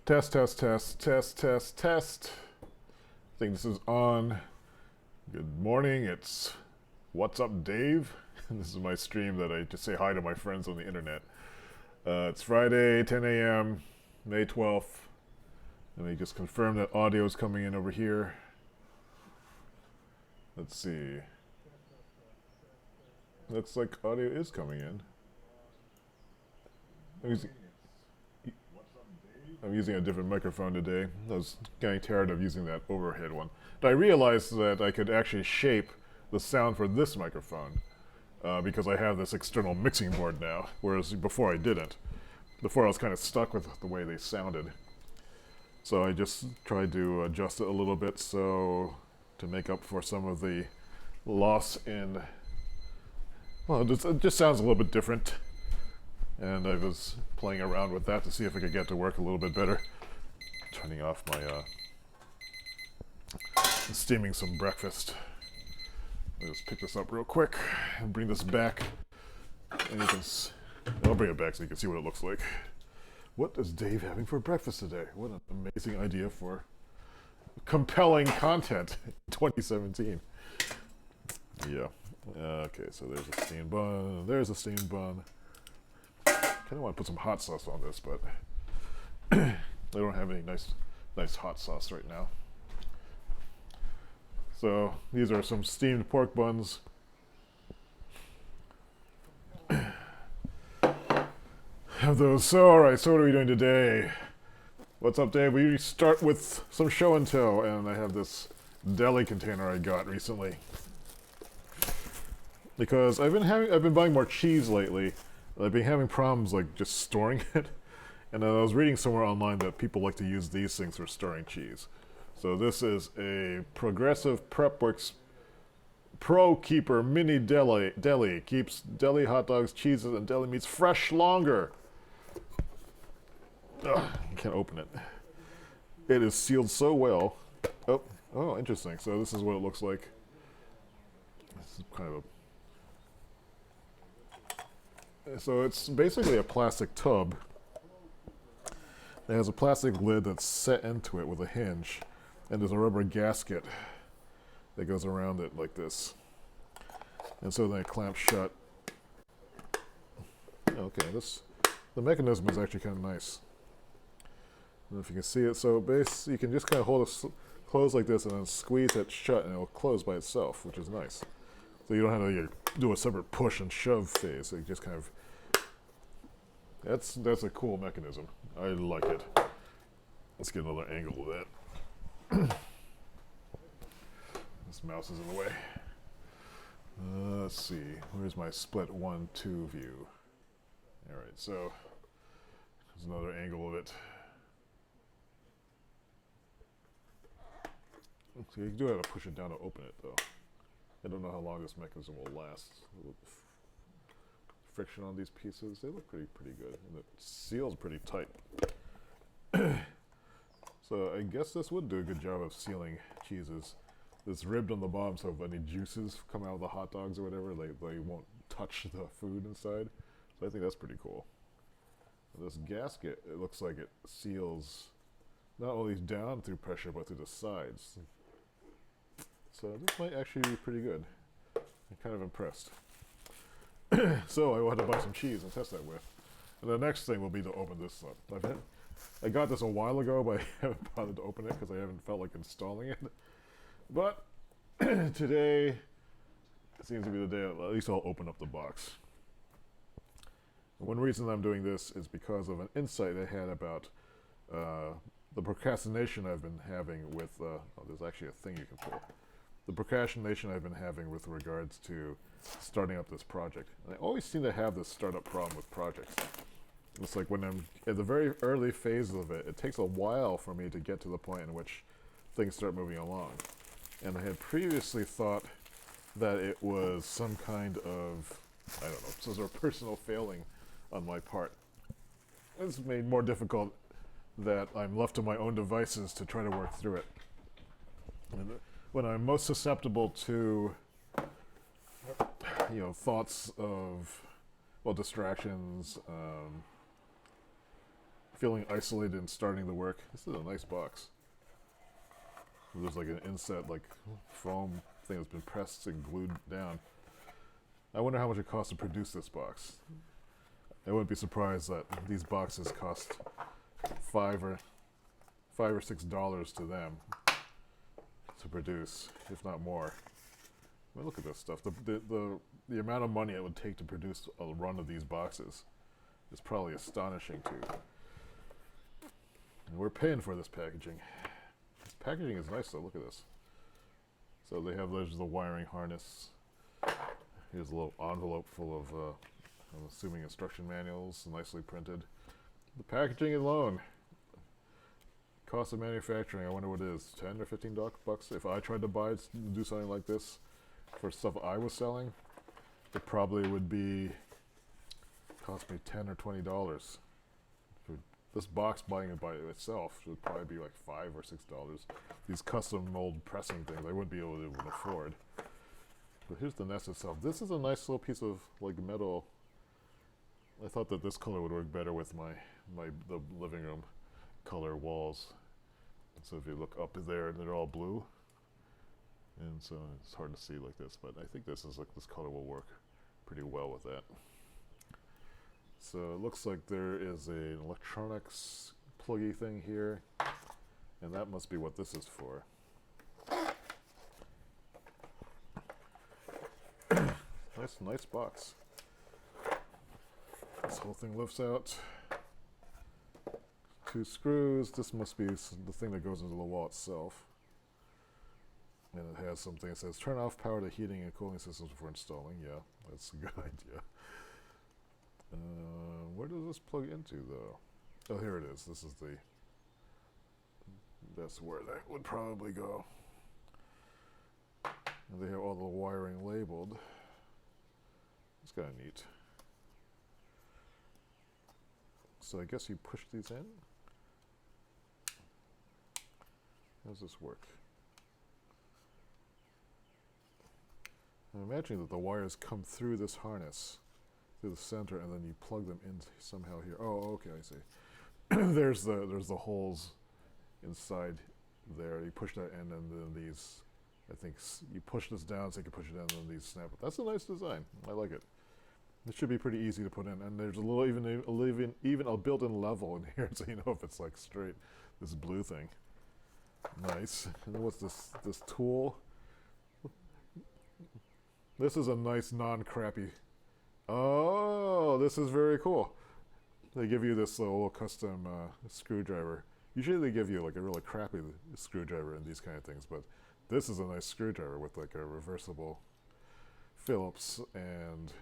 Test, test, test, test, test, test. I think this is on. Good morning. It's What's Up, Dave? This is my stream that I just say hi to my friends on the internet. It's Friday, 10 a.m., May 12th. Let me just confirm that audio is coming in over here. Let's see. Looks like audio is coming in. I'm using a different microphone today. I was getting tired of using that overhead one. But I realized that I could actually shape the sound for this microphone because I have this external mixing board now, whereas before I didn't. Before I was kind of stuck with the way they sounded. So I just tried to adjust it a little bit so to make up for some of the loss in... Well, it just sounds a little bit different. And I was playing around with that to see if I could get to work a little bit better. Turning off my, steaming some breakfast. I'll just pick this up real quick and bring this back. And you can, I'll bring it back so you can see what it looks like. What is Dave having for breakfast today? What an amazing idea for compelling content in 2017. Yeah. Okay, so there's a steamed bun. There's a steamed bun. I kind of want to put some hot sauce on this, but I don't have any nice hot sauce right now. So these are some steamed pork buns. Have those. So all right. So what are we doing today? What's up, Dave? We start with some show and tell, and I have this deli container I got recently because I've been buying more cheese lately. I've been having problems like just storing it, and I was reading somewhere online that people like to use these things for storing cheese. So this is a Progressive Prepworks Pro Keeper Mini Deli. Keeps deli hot dogs, cheeses, and deli meats fresh longer. Ugh, I can't open it. It is sealed so well. Oh, interesting. So this is what it looks like. This is kind of a... So it's basically a plastic tub. It has a plastic lid that's set into it with a hinge, and there's a rubber gasket that goes around it like this. And so then it clamps shut. Okay, the mechanism is actually kind of nice. I don't know if you can see it. So you can just kind of hold it closed like this and then squeeze it shut, and it will close by itself, which is nice. So you don't have to do a separate push and shove phase. So you just kind of... That's a cool mechanism. I like it. Let's get another angle of that. This mouse is in the way. Let's see. Where's my split 1-2 view? All right, so there's another angle of it. So you do have to push it down to open it, though. I don't know how long this mechanism will last. Friction on these pieces, they look pretty good, and it seals pretty tight. So I guess this would do a good job of sealing cheeses. It's ribbed on the bottom, so if any juices come out of the hot dogs or whatever, they won't touch the food inside. So I think that's pretty cool. And this gasket, it looks like it seals not only down through pressure, but through the sides. So this might actually be pretty good. I'm kind of impressed. So I wanted to buy some cheese and test that with. And the next thing will be to open this up. I got this a while ago, but I haven't bothered to open it because I haven't felt like installing it. But today seems to be the day at least I'll open up the box. One reason I'm doing this is because of an insight I had about the procrastination I've been having with... there's actually a thing you can pull. The procrastination I've been having with regards to starting up this project. And I always seem to have this startup problem with projects. It's like when I'm at the very early phases of it, it takes a while for me to get to the point in which things start moving along. And I had previously thought that it was some kind of, I don't know, some sort of personal failing on my part. It's made more difficult that I'm left to my own devices to try to work through it. And when I'm most susceptible to, thoughts of, distractions, feeling isolated and starting the work. This is a nice box. There's like an inset, like foam thing that's been pressed and glued down. I wonder how much it costs to produce this box. I wouldn't be surprised that these boxes cost $5 or $6 to them to produce, if not more. I mean, look at this stuff. The amount of money it would take to produce a run of these boxes is probably astonishing too. And we're paying for this packaging. This packaging is nice though. Look at this. So they have there's the wiring harness. Here's a little envelope full of, I'm assuming, instruction manuals, nicely printed. The packaging alone. Cost of manufacturing, I wonder what it is, 10 or 15 bucks? If I tried to do something like this for stuff I was selling, it probably would be, cost me $10 or $20. For this box, buying it by itself would probably be like $5 or $6. These custom mold pressing things I wouldn't be able to even afford. But here's the Nest itself. This is a nice little piece of like metal. I thought that this color would work better with the living room color walls. So if you look up there, they're all blue, and so it's hard to see like this. But I think this color will work pretty well with that. So it looks like there is an electronics pluggy thing here, and that must be what this is for. Nice box. This whole thing lifts out. 2 screws. This must be the thing that goes into the wall itself. And it has something that says turn off power to heating and cooling systems before installing. Yeah, that's a good idea. Where does this plug into though? Oh, here it is. This is that's where that would probably go. And they have all the wiring labeled. It's kind of neat. So I guess you push these in. How does this work? I'm imagining that the wires come through this harness, through the center, and then you plug them in somehow here. Oh, okay, I see. there's the holes inside there. You push that in, and then these, I think, you push this down so you can push it in, and then these snap. That's a nice design. I like it. It should be pretty easy to put in, and there's a little even a built-in level in here, so you know if it's like straight. This blue thing. Nice. And then what's this tool? This is a nice non-crappy. Oh, this is very cool. They give you this little custom screwdriver. Usually they give you like a really crappy screwdriver in these kind of things, but this is a nice screwdriver with like a reversible Phillips and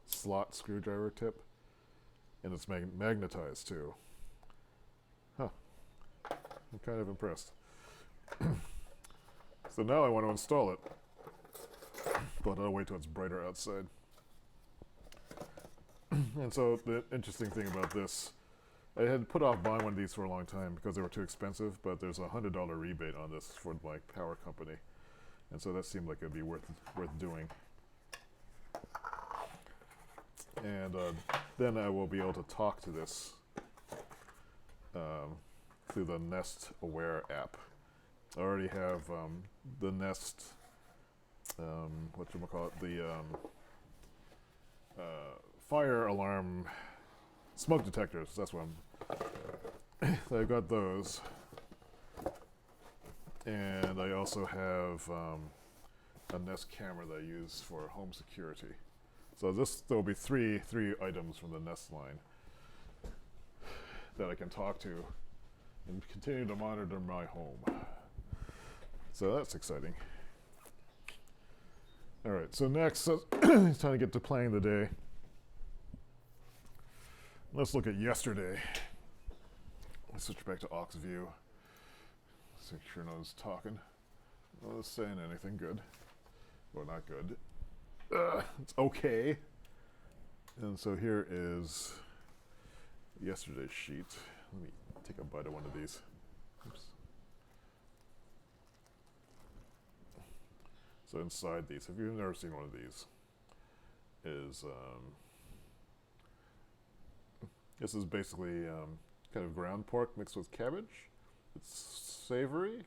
slot screwdriver tip, and it's magnetized too. Huh. I'm kind of impressed. So now I want to install it, but I'll wait till it's brighter outside. And so the interesting thing about this, I had put off buying one of these for a long time because they were too expensive, but there's a $100 rebate on this for my power company, and so that seemed like it'd be worth doing. And then I will be able to talk to this through the Nest Aware app. I already have the Nest, whatchamacallit, the fire alarm smoke detectors. That's what I've got those. And I also have a Nest camera that I use for home security. So there'll be three items from the Nest line that I can talk to and continue to monitor my home. So that's exciting. All right, so next, it's time to get to playing the day. Let's look at yesterday. Let's switch back to aux view. Let's make sure no one's talking. No one's saying anything good. Or not good. It's okay. And so here is yesterday's sheet. Let me take a bite of one of these. Oops. So inside these, if you've never seen one of these, is This is basically kind of ground pork mixed with cabbage. It's savory,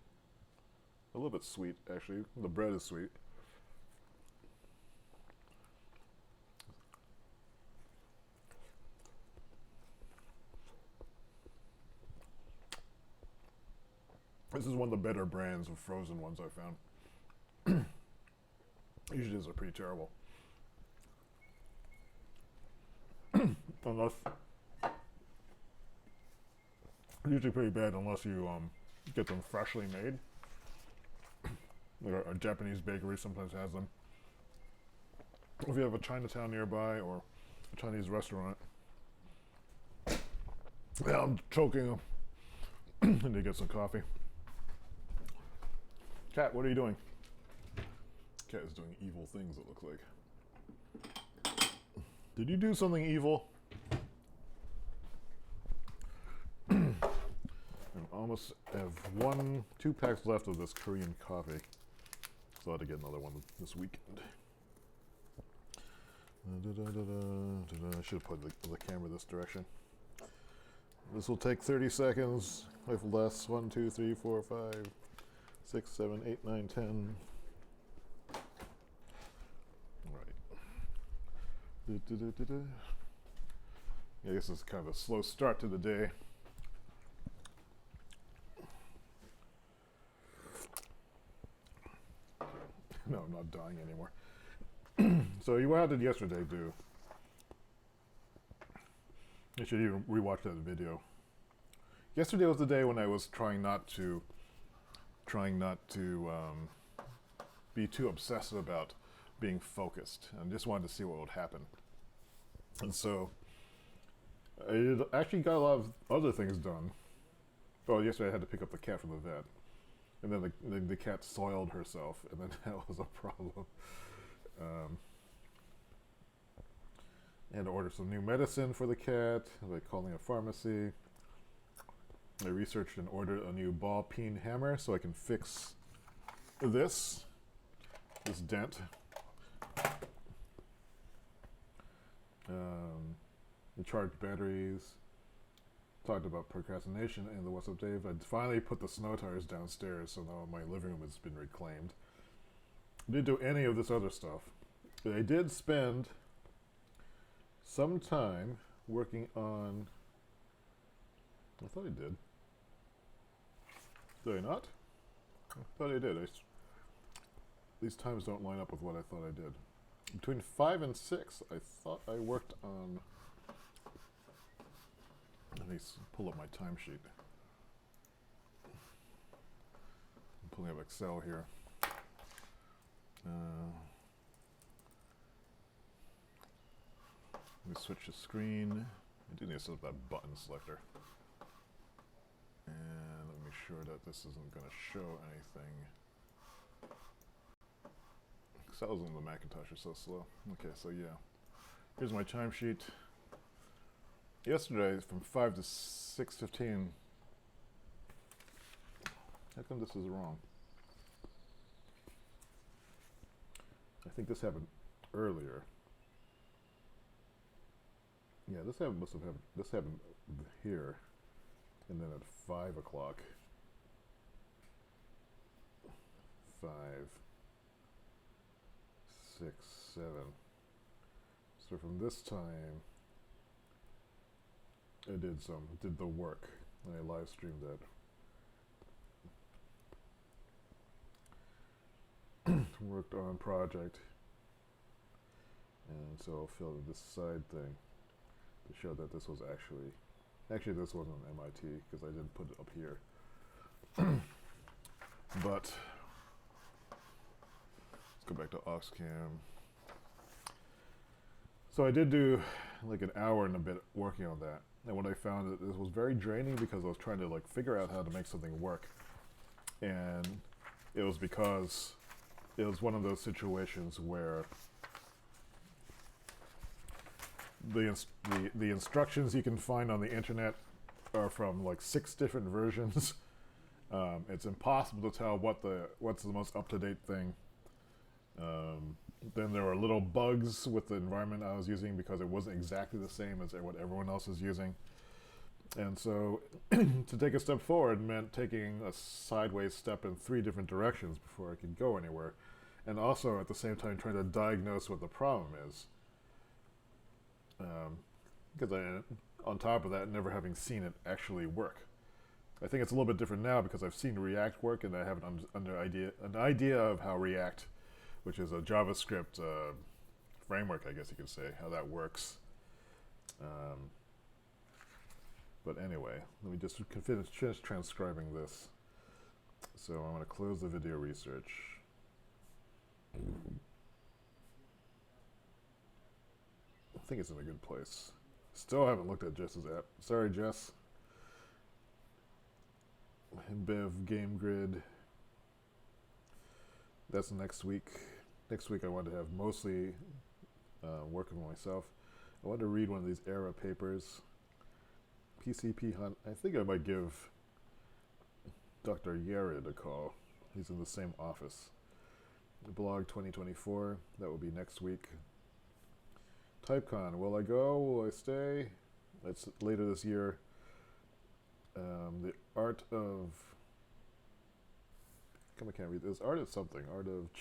a little bit sweet actually. The bread is sweet. This is one of the better brands of frozen ones I've found. Usually these are pretty terrible. Unless, usually pretty bad unless you get them freshly made. Like a Japanese bakery sometimes has them. If you have a Chinatown nearby or a Chinese restaurant. Yeah, I'm choking. I need to get some coffee. Cat, what are you doing? Cat is doing evil things, it looks like. Did you do something evil? I almost have 2 packs left of this Korean coffee. So I had to get another one this weekend. I should have put the camera this direction. This will take 30 seconds, if less. 1, 2, 3, 4, 5, 6, 7, 8, 9, 10. Alright. Yeah, this is kind of a slow start to the day. No, I'm not dying anymore. So what did yesterday do? I should even rewatch that video. Yesterday was the day when I was trying not to be too obsessive about being focused, and just wanted to see what would happen. And so I actually got a lot of other things done. Oh, yesterday I had to pick up the cat from the vet, and then the cat soiled herself, and then that was a problem. I had to order some new medicine for the cat by calling a pharmacy. I researched and ordered a new ball peen hammer so I can fix this dent. Charged batteries. Talked about procrastination in the What's Up Dave. I finally put the snow tires downstairs, so now my living room has been reclaimed. I didn't do any of this other stuff. But I did spend some time working on... I thought I did. Did I not? I thought I did. These times don't line up with what I thought I did. Between 5 and 6, I thought I worked on... Let me pull up my timesheet. I'm pulling up Excel here. Let me switch the screen. I do need to set up that button selector. And let me make sure that this isn't going to show anything. Excel's on the Macintosh is so slow. Okay, so yeah. Here's my timesheet. Yesterday, from 5 to 6:15. How come this is wrong? I think this happened earlier. Yeah, this happened here, and then at 5 o'clock. 5, 6, 7. So from this time, I did the work, and I live streamed that. Worked on project, and so I'll fill in this side thing to show that this was actually this wasn't MIT because I didn't put it up here. But let's go back to Oxcam. So I did do like an hour and a bit working on that. And what I found that this was very draining because I was trying to like figure out how to make something work. And it was because it was one of those situations where the instructions you can find on the internet are from like 6 different versions. It's impossible to tell what's the most up-to-date thing. Then there were little bugs with the environment I was using because it wasn't exactly the same as what everyone else is using. And so to take a step forward meant taking a sideways step in 3 different directions before I could go anywhere. And also at the same time trying to diagnose what the problem is. Because on top of that, never having seen it actually work. I think it's a little bit different now because I've seen React work and I have an idea of how React, which is a JavaScript framework, I guess you could say, how that works. But anyway, let me just finish transcribing this. So I'm going to close the video research. I think it's in a good place. Still haven't looked at Jess's app. Sorry, Jess. Bev Game Grid. That's next week. Next week I want to have mostly working with myself. I want to read one of these era papers. PCP Hunt. I think I might give Dr. Yared a call. He's in the same office. Blog 2024. That will be next week. TypeCon. Will I go? Will I stay? That's later this year. The art of... I can't read this. Art of something. Art of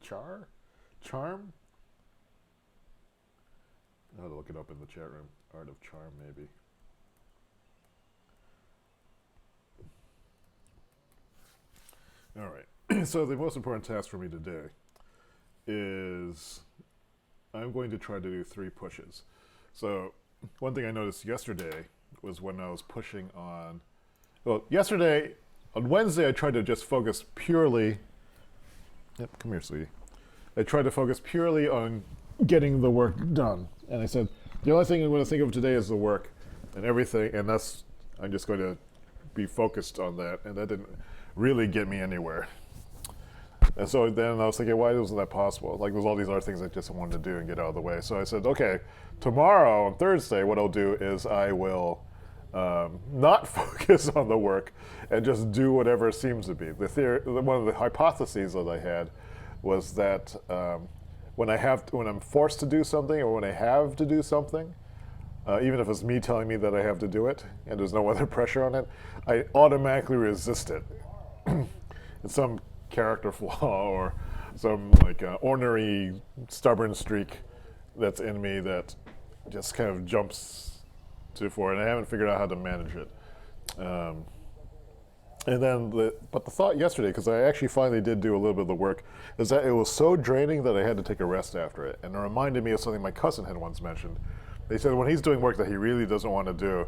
Charm? I'll have to look it up in the chat room. Art of Charm, maybe. All right. So the most important task for me today is I'm going to try to do 3 pushes. So one thing I noticed yesterday was when I was pushing on... Well, yesterday, on Wednesday, I tried to just focus purely... Yep, come here, sweetie. I tried to focus purely on getting the work done. And I said, the only thing I'm going to think of today is the work and everything, and that's... I'm just going to be focused on that, and that didn't really get me anywhere. And so then I was thinking, why wasn't that possible? Like, there's all these other things I just wanted to do and get out of the way. So I said, okay, tomorrow, on Thursday, what I'll do is I will not focus on the work and just do whatever seems to be. One of the hypotheses that I had was that when I'm forced to do something or when I have to do something, even if it's me telling me that I have to do it and there's no other pressure on it, I automatically resist it. It's some character flaw or some like ornery, stubborn streak that's in me that just kind of jumps to the fore, and I haven't figured out how to manage it. And then, but the thought yesterday, because I actually finally did do a little bit of the work, is that it was so draining that I had to take a rest after it. And it reminded me of something my cousin had once mentioned. They said when he's doing work that he really doesn't want to do,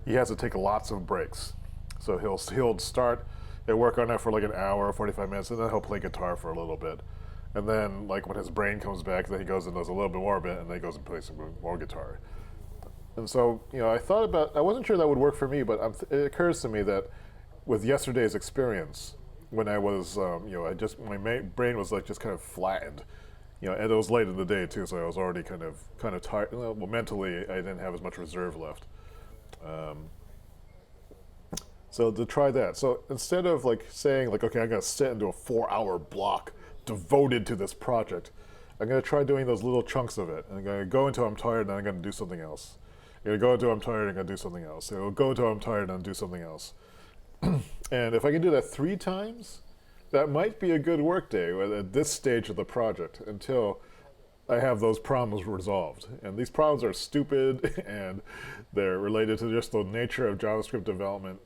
he has to take lots of breaks. So he'll start and work on it for like an hour, 45 minutes, and then he'll play guitar for a little bit. And then, like, when his brain comes back, then he goes and does a little bit more of it, and then he goes and plays some more guitar. And so, I wasn't sure that would work for me, but it occurs to me that with yesterday's experience, when I was, my brain was like just kind of flattened, and it was late in the day too, so I was already kind of tired. Well, mentally, I didn't have as much reserve left. So to try that. So instead of like saying like, okay, I'm going to sit into a 4-hour block devoted to this project, I'm going to try doing those little chunks of it. And I'm going to go until I'm tired, and then I'm going to do something else. I'm going to go until I'm tired, and I'm going to do something else. So I'll go until I'm tired, and then do something else. And if I can do that 3 times, that might be a good work day at this stage of the project until I have those problems resolved. And these problems are stupid, and they're related to just the nature of JavaScript development.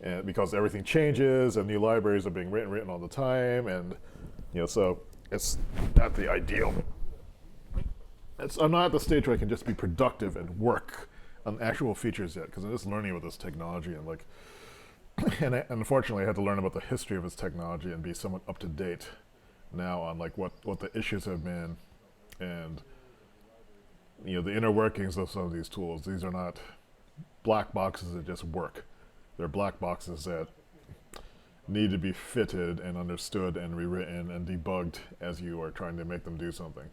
And because everything changes and new libraries are being written all the time, and so it's not the ideal. I'm not at the stage where I can just be productive and work on actual features yet, because I'm just learning about this technology and unfortunately I had to learn about the history of this technology and be somewhat up to date now on like what the issues have been, and the inner workings of some of these tools. These are not black boxes that just work. They're black boxes that need to be fitted and understood and rewritten and debugged as you are trying to make them do something.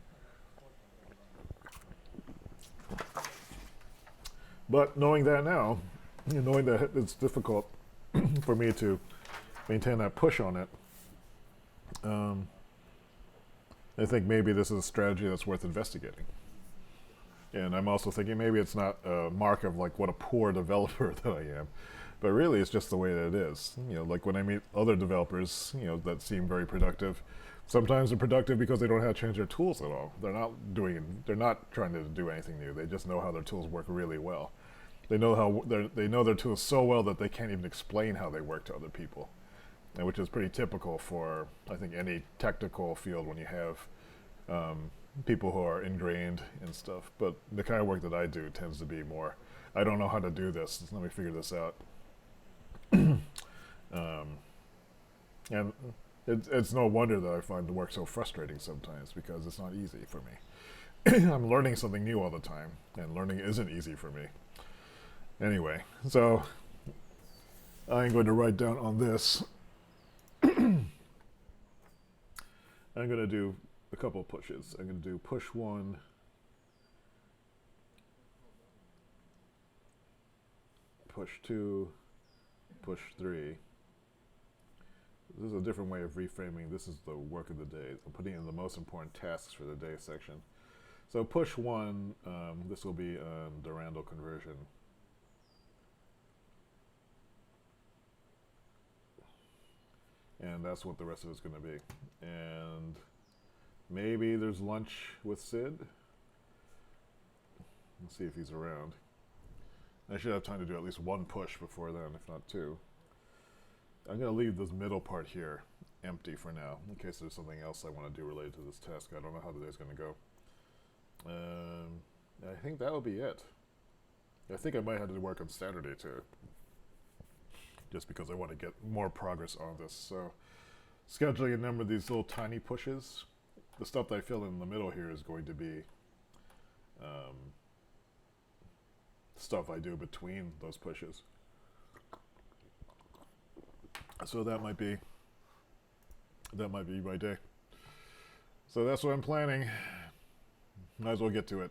But knowing that now, knowing that it's difficult for me to maintain that push on it, I think maybe this is a strategy that's worth investigating. And I'm also thinking maybe it's not a mark of like what a poor developer that I am, but really it's just the way that it is. You know, like when I meet other developers, you know, that seem very productive, sometimes they're productive because they don't have to change their tools at all. They're not trying to do anything new. They just know how their tools work really well. They know their tools so well that they can't even explain how they work to other people, and which is pretty typical for, I think, any technical field when you have people who are ingrained in stuff. But the kind of work that I do tends to be more, I don't know how to do this, let me figure this out. And it's no wonder that I find the work so frustrating sometimes, because it's not easy for me. I'm learning something new all the time, and learning isn't easy for me. Anyway, so I'm going to write down on this. I'm going to do a couple of pushes. I'm going to do push 1, push 2, push 3. This is a different way of reframing. This is the work of the day. I'm putting in the most important tasks for the day section. So push 1, this will be Durandal conversion. And that's what the rest of it's going to be. And maybe there's lunch with Sid. Let's see if he's around. I should have time to do at least 1 push before then, if not 2. I'm going to leave this middle part here empty for now, in case there's something else I want to do related to this task. I don't know how the day's going to go. I think that'll be it. I think I might have to work on Saturday too, just because I want to get more progress on this. So scheduling a number of these little tiny pushes. The stuff that I fill in the middle here is going to be stuff I do between those pushes. So that might be my day. So that's what I'm planning. Might as well get to it.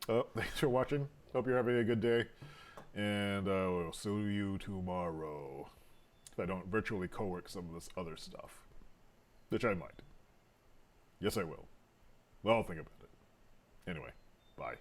Oh, thanks for watching. Hope you're having a good day. And we'll see you tomorrow. If I don't virtually co-work some of this other stuff. Which I might. Yes, I will. Well, I'll think about it. Anyway, bye.